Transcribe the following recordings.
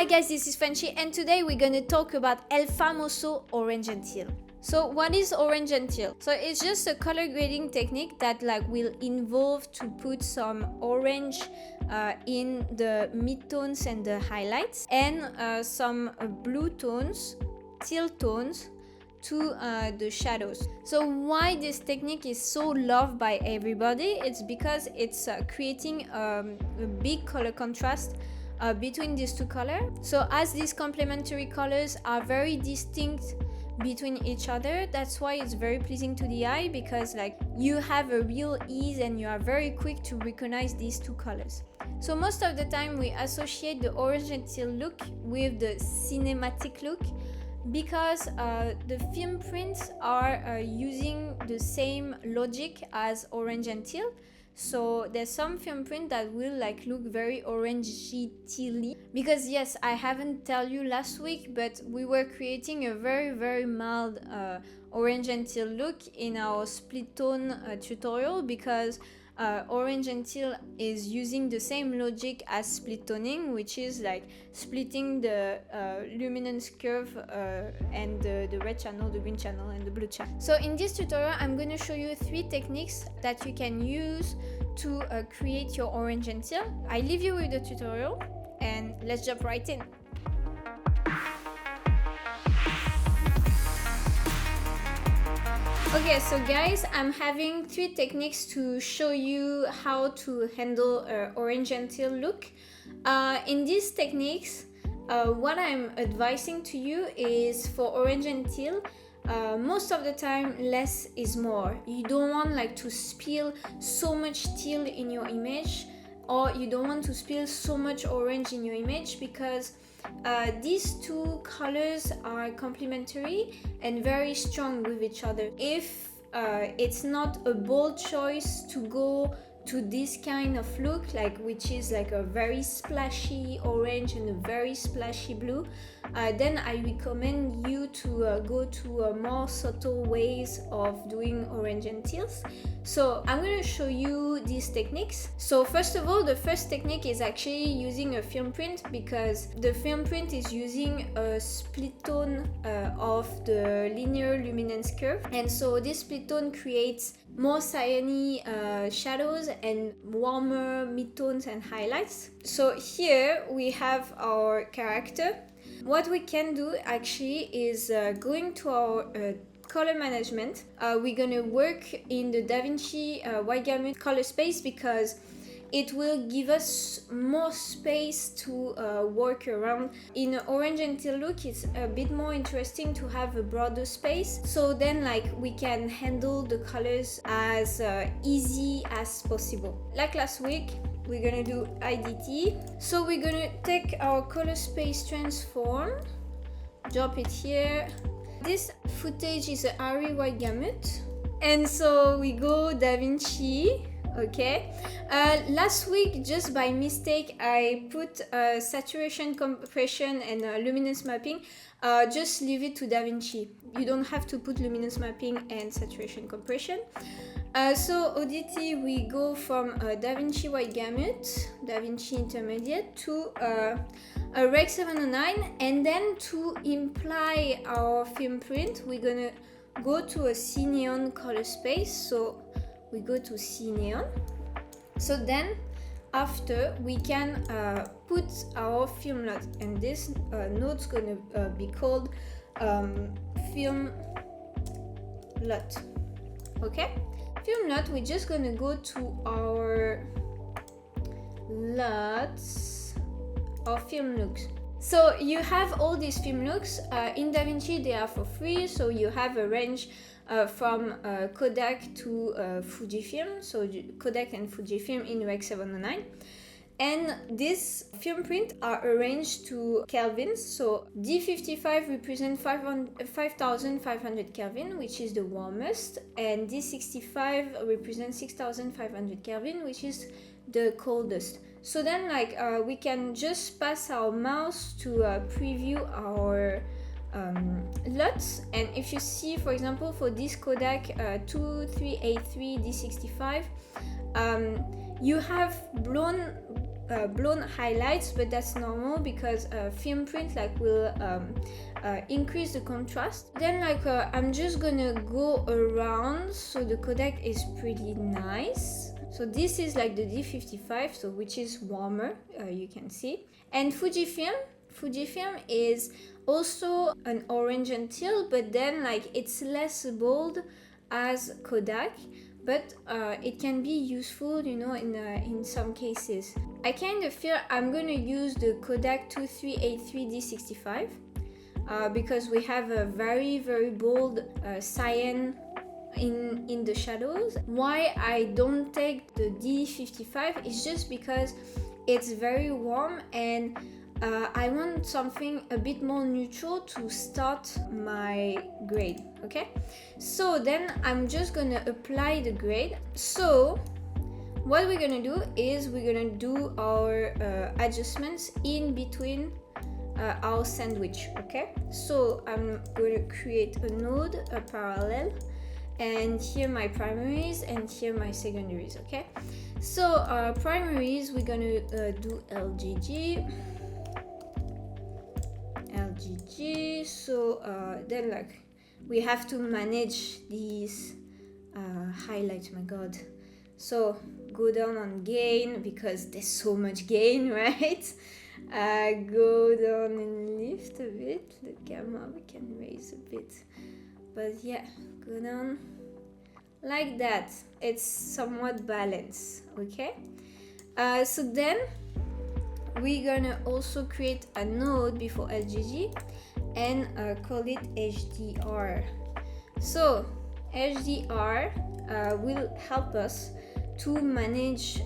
Hi guys, this is Frenchie and today we're gonna talk about El Famoso Orange and Teal. So what is Orange and Teal? So it's just a color grading technique that will involve to put some orange in the midtones and the highlights and some blue tones, teal tones to the shadows. So why this technique is so loved by everybody? It's because it's creating a big color contrast between these two colors. So as these complementary colors are very distinct between each other, that's why it's very pleasing to the eye, because you have a real ease and you are very quick to recognize these two colors. So most of the time we associate the orange and teal look with the cinematic look, because the film prints are using the same logic as orange and teal. So there's some film print that will look very orangey tealy, because yes, I haven't tell you last week, but we were creating a very mild orange and teal look in our split tone tutorial, because orange and teal is using the same logic as split toning, which is splitting the luminance curve and the red channel, the green channel and the blue channel. So in this tutorial I'm going to show you 3 techniques that you can use to create your orange and teal. I leave you with the tutorial and let's jump right in. Okay, so guys, I'm having 3 techniques to show you how to handle orange and teal look. In these techniques, what I'm advising to you is for orange and teal, most of the time less is more. You don't want to spill so much teal in your image, or you don't want to spill so much orange in your image, because these two colors are complementary and very strong with each other. If it's not a bold choice to go to this kind of look, which is a very splashy orange and a very splashy blue, then I recommend you to go to more subtle ways of doing orange and teals. So I'm going to show you these techniques. So first of all, the first technique is actually using a film print, because the film print is using a split tone of the linear luminance curve, and so this split tone creates more cyany shadows and warmer midtones and highlights. So here we have our character. What we can do actually is going to our color management. We're gonna work in the Davinci white gamut color space, because it will give us more space to work around. In an orange and teal look, it's a bit more interesting to have a broader space, so then we can handle the colors as easy as possible. Like last week, we're gonna do IDT. So we're gonna take our color space transform, drop it here. This footage is a ARRI white gamut, and so we go Davinci. Okay, last week, just by mistake, I put saturation compression and luminance mapping. Just leave it to Davinci. You don't have to put luminance mapping and saturation compression. So ODT, we go from Davinci white gamut, Davinci intermediate, to a Rec 709, and then to imply our film print, we're gonna go to a C neon color space. So we go to C neon. So then after we can put our film lot, and this node's gonna be called film lot. Okay, film lot, we're just gonna go to our lots of film looks. So you have all these film looks in Davinci. They are for free, so you have a range from Kodak to Fujifilm, so Kodak and Fujifilm in Rec 709. And these film prints are arranged to kelvins. So D55 represents 5500 Kelvin, which is the warmest, and D65 represents 6500 Kelvin, which is the coldest. So then we can just pass our mouse to preview our lots, and if you see, for example, for this Kodak 2383 D65, you have blown blown highlights, but that's normal because film print like will increase the contrast. Then like I'm just gonna go around, so the Kodak is pretty nice. So this is like the D55, so which is warmer, you can see. And Fujifilm is also an orange and teal, but then like it's less bold as Kodak, but it can be useful, you know, in some cases. I kind of feel I'm gonna use the Kodak 2383 D65 because we have a very bold cyan in the shadows. Why I don't take the D55 is just because it's very warm, and I want something a bit more neutral to start my grade, okay? So then I'm just gonna apply the grade. So what we're gonna do is we're gonna do our adjustments in between our sandwich, okay? So I'm gonna create a node, a parallel, and here my primaries and here my secondaries, okay? So primaries, we're gonna do LGG. So then like we have to manage these highlights, my god. So go down on gain because there's so much gain, right? Go down and lift a bit the camera, we can raise a bit, but yeah, go down like that. It's somewhat balanced, okay? So then we're gonna also create a node before LGG and call it HDR. So HDR will help us to manage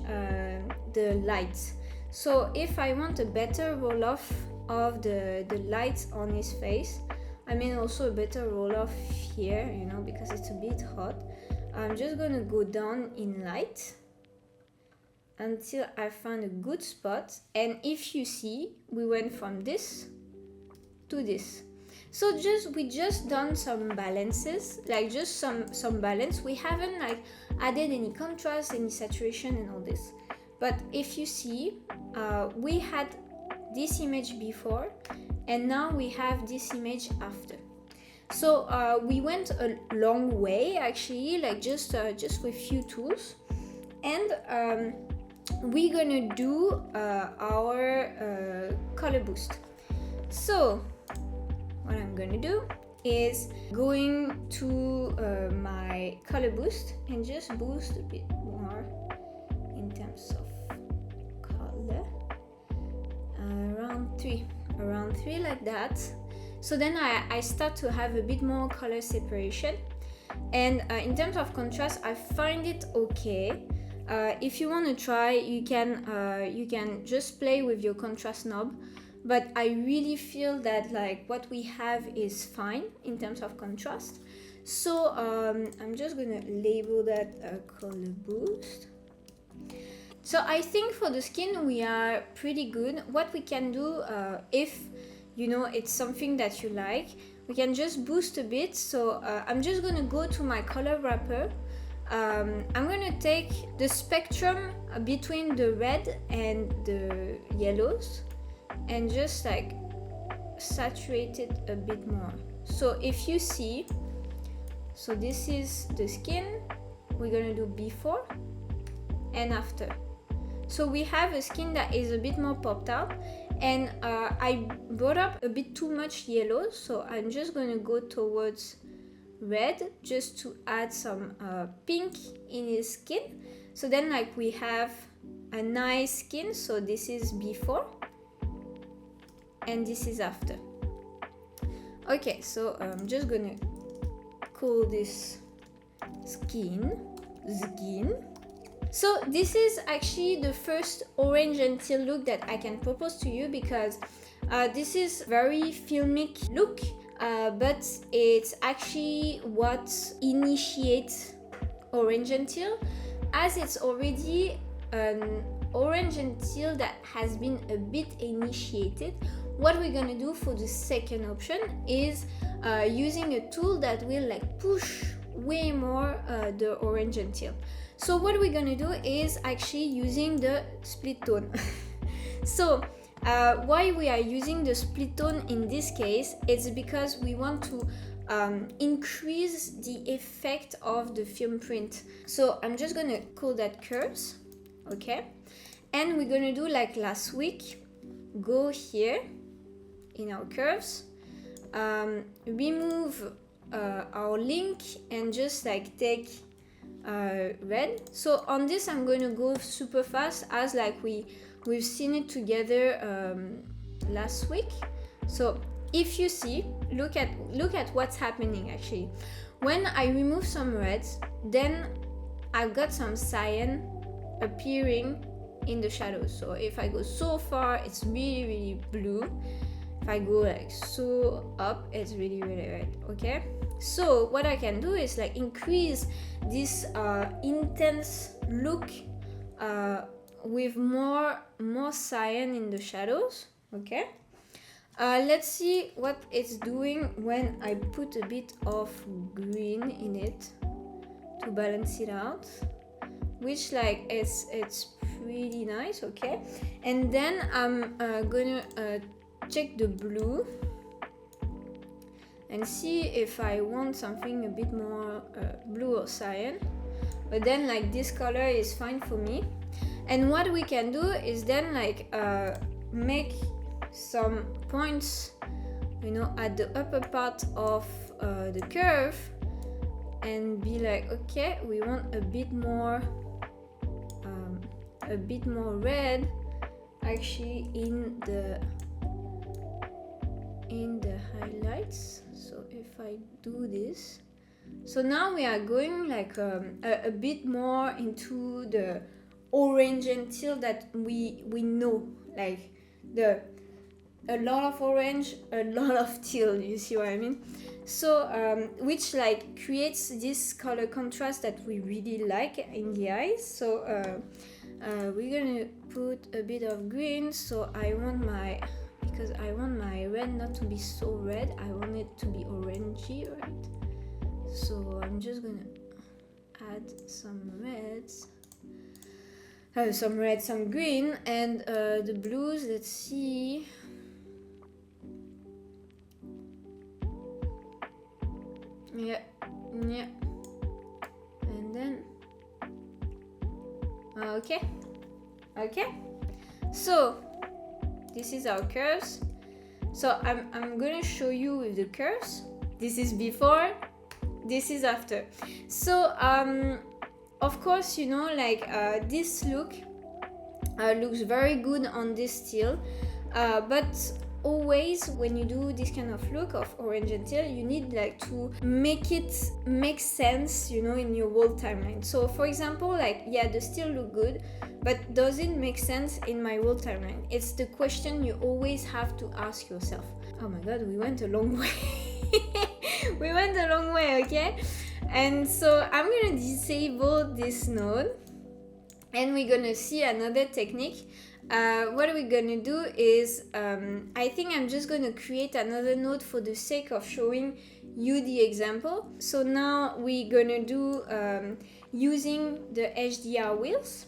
the lights. So if I want a better roll-off of the lights on his face, I mean also a better roll-off here, you know, because it's a bit hot, I'm just gonna go down in light until I find a good spot. And if you see, we went from this to this. So we just done some balances, like just some balance. We haven't like added any contrast, any saturation and all this. But if you see, we had this image before and now we have this image after. So we went a long way actually, like just with few tools. And we're gonna do our color boost. So what I'm gonna do is going to my color boost and just boost a bit more in terms of color, around three like that. So then I start to have a bit more color separation, and in terms of contrast I find it okay. If you want to try, you can just play with your contrast knob, but I really feel that like what we have is fine in terms of contrast. So I'm just gonna label that color boost. So I think for the skin we are pretty good. What we can do, if you know it's something that you like, we can just boost a bit. So I'm just gonna go to my color wrapper. I'm gonna take the spectrum between the red and the yellows and just like saturate it a bit more. So if you see, so this is the skin, we're gonna do before and after. So we have a skin that is a bit more popped out, and I brought up a bit too much yellow, so I'm just gonna go towards red just to add some pink in his skin. So then like we have a nice skin. So this is before and this is after. Okay, so I'm just gonna call this skin. So this is actually the first orange and teal look that I can propose to you, because this is very filmic look. But it's actually what initiates orange and teal, as it's already an orange and teal that has been a bit initiated. What we're gonna do for the second option is using a tool that will like push way more the orange and teal. So what we're gonna do is actually using the split tone. So why we are using the split tone in this case, it's because we want to increase the effect of the film print. So I'm just gonna call that curves, okay? And we're gonna do like last week, go here in our curves, remove our link and just like take red. So on this I'm going to go super fast, as like we've seen it together last week. So if you see, look at what's happening actually. When I remove some reds, then I've got some cyan appearing in the shadows. So if I go so far, it's really blue. If I go like so up, it's really red. Okay, so what I can do is like increase this intense look with more cyan in the shadows. Okay, let's see what it's doing when I put a bit of green in it to balance it out, which like it's pretty nice. Okay, and then I'm gonna check the blue and see if I want something a bit more blue or cyan, but then like this color is fine for me. And what we can do is then like make some points, you know, at the upper part of the curve and be like, okay, we want a bit more red actually in the highlights. So if I do this, so now we are going like a bit more into the orange and teal that we know, like a lot of orange, a lot of teal, you see what I mean? So which like creates this color contrast that we really like in the eyes. So we're gonna put a bit of green. So because I want my red not to be so red, I want it to be orangey, right? So I'm just gonna add some reds, some green, and the blues, let's see. Yeah, and then okay, so this is our curves. So I'm gonna show you with the curves. This is before, this is after. So of course, you know, like this look looks very good on this teal, but always when you do this kind of look of orange and teal, you need like to make it make sense, you know, in your whole timeline. So for example, like, yeah, the teal look good, but does it make sense in my whole timeline? It's the question you always have to ask yourself. Oh my god, we went a long way. We went a long way, okay? And so I'm gonna disable this node and we're gonna see another technique. What we're gonna do is I think I'm just gonna create another node for the sake of showing you the example. So now we're gonna do using the HDR wheels.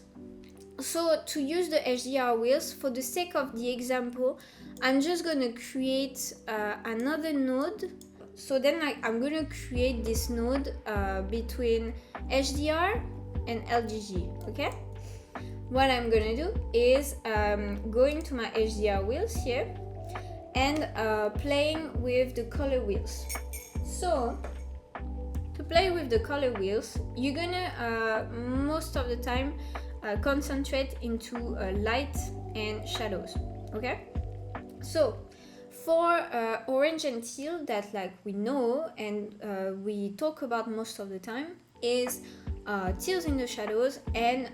So to use the HDR wheels, for the sake of the example, I'm just gonna create another node. So then I'm gonna create this node between HDR and LGG, okay? What I'm gonna do is going to my HDR wheels here and playing with the color wheels. So to play with the color wheels, you're gonna most of the time concentrate into light and shadows, okay? So for orange and teal, that like we know and we talk about most of the time, is teals in the shadows and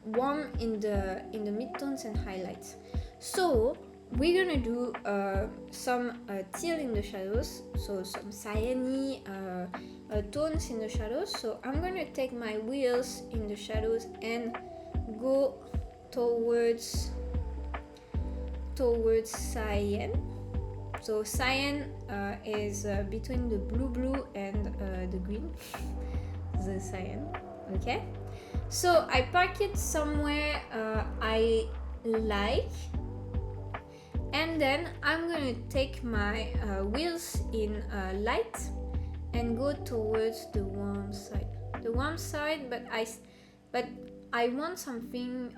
warm in the midtones and highlights. So we're gonna do some teal in the shadows, so some cyany tones in the shadows. So I'm gonna take my wheels in the shadows and go towards cyan. So cyan is between the blue and the green. The cyan, okay? So I park it somewhere I like, And then I'm gonna take my wheels in light and go towards the warm side. The warm side, but I want something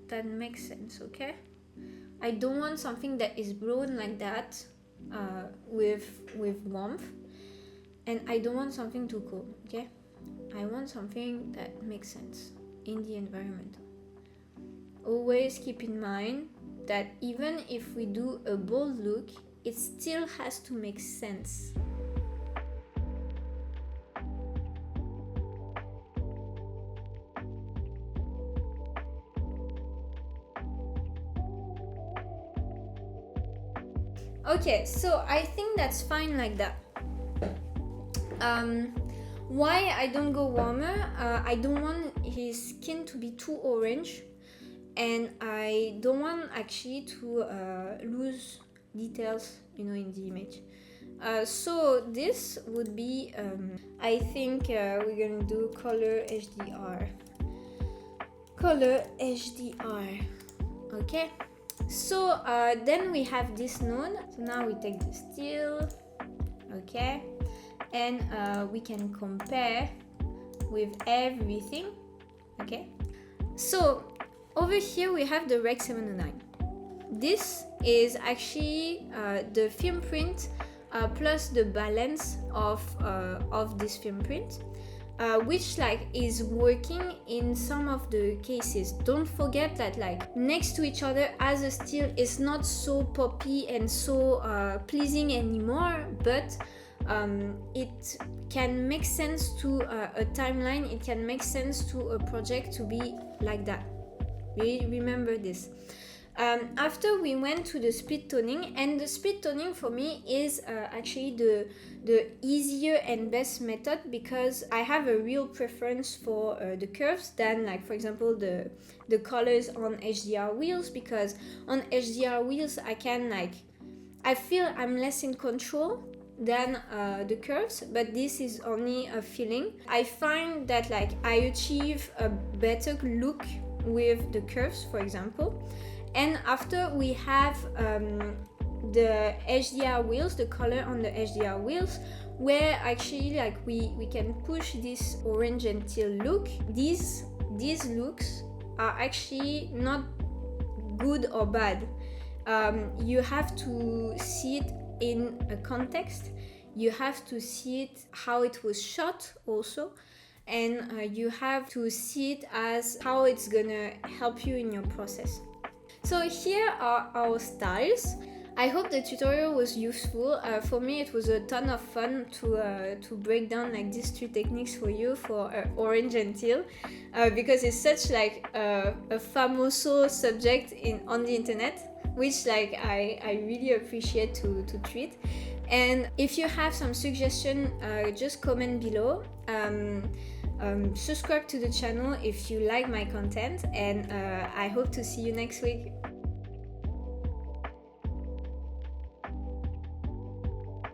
that makes sense, okay? I don't want something that is blown like that with warmth, and I don't want something too cold, okay? I want something that makes sense in the environment. Always keep in mind that even if we do a bold look, it still has to make sense. Okay, so I think that's fine like that. Why I don't go warmer? I don't want his skin to be too orange, and I don't want actually to lose details, in the image. So this would be, I think we're gonna do color HDR. Color HDR. Okay. So then we have this node. So now we take the steel. Okay. And we can compare with everything. Okay. So over here we have the Rec 709. This is actually the film print plus the balance of this film print, which is working in some of the cases. Don't forget that next to each other as a steel is not so poppy and so pleasing anymore, but it can make sense to a timeline. It can make sense to a project to be like that. Remember this. After we went to the speed toning, and the speed toning for me is actually the easier and best method, because I have a real preference for the curves than for example the colors on HDR wheels, because on HDR wheels I can I feel I'm less in control than the curves, but this is only a feeling. I find that I achieve a better look with the curves, for example. And after we have the HDR wheels, the color on the HDR wheels, where actually we can push this orange and teal look. These looks are actually not good or bad. You have to see it in a context. You have to see it how it was shot also, and you have to see it as how it's gonna help you in your process. So here are our styles. I hope the tutorial was useful. For me it was a ton of fun to break down these three techniques for you for orange and teal, because it's such a famoso subject on the internet, which I really appreciate to treat. And if you have some suggestion, just comment below. Subscribe to the channel if you like my content, and I hope to see you next week.